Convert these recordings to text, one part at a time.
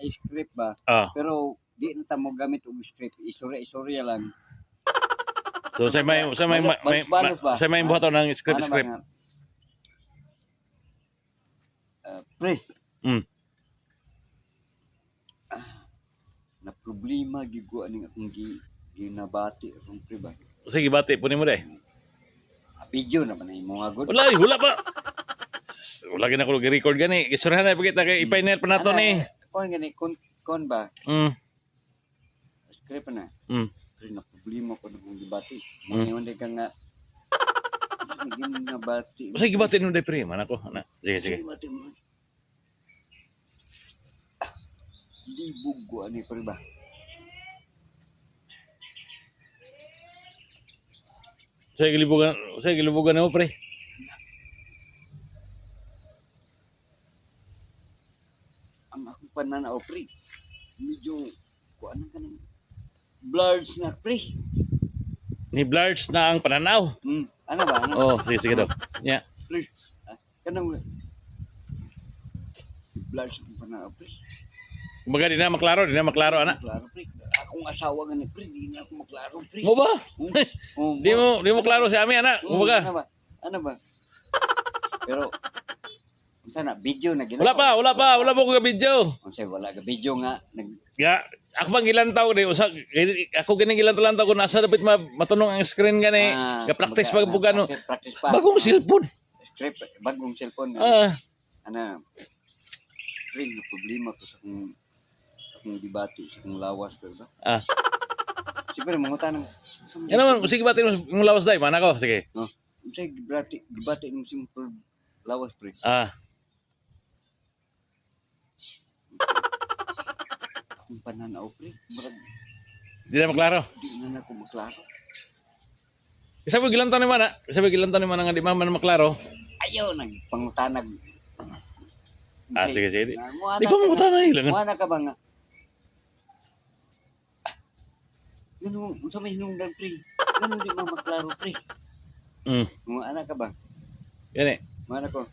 script ba? Ah. Pero di na ta mo gamit og script. Istorya lang. So sa may Balos ba? sa may buhaton ng script. Pre. Mm. Na problema gigo aning akong ginabati rong pre ba. Sige bati po nimo dai. Video naman ay mga good. Wala pa. Wala gina ko gi-record gani. Gisurhan na pagita kay ipainel pa nato ni. Kon gani kon ba? Script na. Pre na problema ko nung gibati. Ngayon di ka nga sige nabati. Sige gibati nimo dai pre man ako. Sige. Libog ko ani pre ba? Saya gilibugan mo pre. Ang akong pananaw pre. Medyo kuan kanang blurred na pre. Ni blurs na ang pananaw. Ano ba? Oh, sige daw. Yeah. Pre. Kanang blurred ang pananaw pre. Kumbaga di na maklaro ana. Klaro pre. Akong asawa nga pre, di na ako maklaro pre. Mo ba? Di mo klaro si ami ana. Kumbaga. Ano ba? Pero sana video na gina. Wala mo ko ga video. Unsay wala ga video nga Ya, ako bang ilantaw di usa ako gani ilantaw ko nasa dapat matunong ang screen gani. Ga practice pag bugano. Practice pa. Bagong cellphone. Script, bagong cellphone. Ana. Ring na problema ko sa akong debate sa akong lawas ko ba? Siguro mangutan ng yan naman, sige bati mo lawas dai, mana ko, sige. No. Unsay debate ng simple lawas pre. Akong pananaw pre, murag Di na maklaro. di na ako maklaro. Sabi gilantaw ni mana nga di man maklaro. Ayaw nagpangutanag. Sige. Di pa mangutanay lang. Muana ka ba nga? Ganun, unsa may hinungdan pre. Ganun di maklaro pre. Muana ka ba? Gani. Muana ko.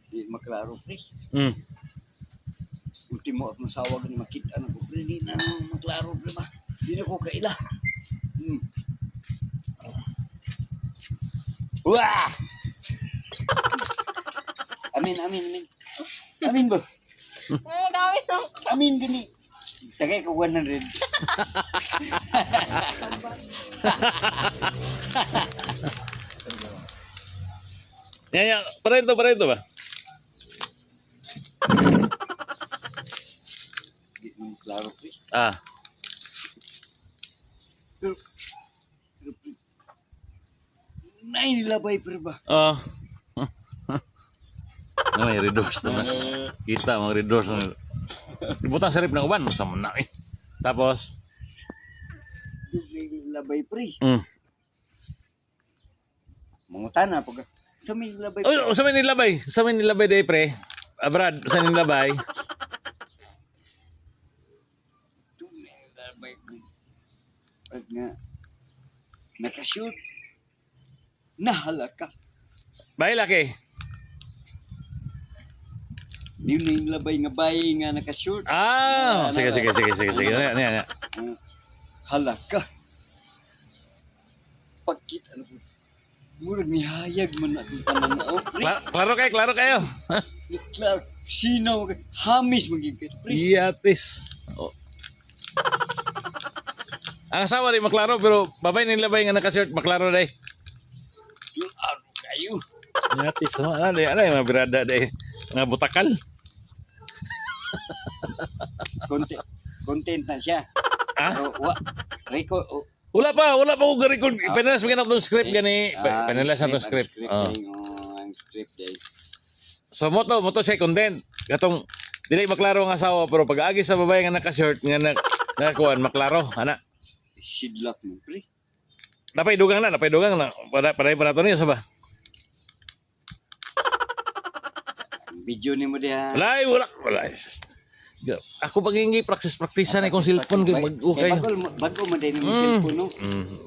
Di maklaro pre. Ultimo at masawa gani makita na ko pre, di na maklaro pre ba. Di na ko kaila. Wah! Amin ba? Gamit ng Amin gani. Tagay ko 100. Ya, para itu ba? Di mo klaro pre. Pero pre. Nay nilabay pre ba? May redoors naman. Kita mga redoors naman. Dibutan sa rip ng uban. Sama na eh. Tapos? Nilabay pre. Mangutana pag sa may nilabay. Sa may nilabay. Sa may nilabay day pre. Brad, sa nilabay. Nilabay pre. Pag nga nakashoot. Nahalaka. Bay laki. Di na yung labay nga bayi nga nakashoot. Sige. Yan. Halaka. Pagkita na po. Murag ni hayag man atong pananaw. Klaro kayo. Klaro. Sino hamis magigit. Iyatis. Ang asawa di maklaro pero babay nilabay nga nakashirt maklaro day. Yung ano kayo. Iyatis. Ano yung mga birada day. Nga butakal. Content na siya. Pero record. Wala pa ko ga-record. Pinalas mo itong script gani. Pinalas na itong script. Ang script day. So moto siya content. Katong dili maklaro ang asawa pero pag agi sa babae nga naka-shirt nga nakakuan maklaro ana. Sidlak mo pre. Napay dugang na. Para nato niya sa ba? Video ni mo diha. Wala. Ako pagingi practice-practicean ay kung cellphone kay mag-okay. Bago mo din mo cellphone no.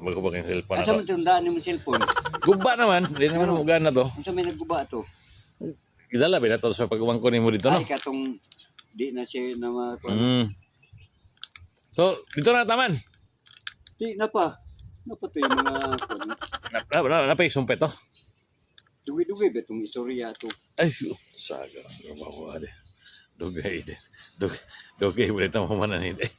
Bago ba kay cellphone Asa ato? man tundaan mo cellphone? Guba naman, di naman mo gana to. Unsa may nagguba to? Idala ba na to sa pag-uwang ko nimo dito no? Ay katong di na siya na makuha. Mm. So, dito na taman. Di na pa. Napato yung mga Napay sumpet to. dugay-dugay ba itong istorya to. Ay, saga. Lumawa de. Dugay de. Dugay mo ito mamanan hindi.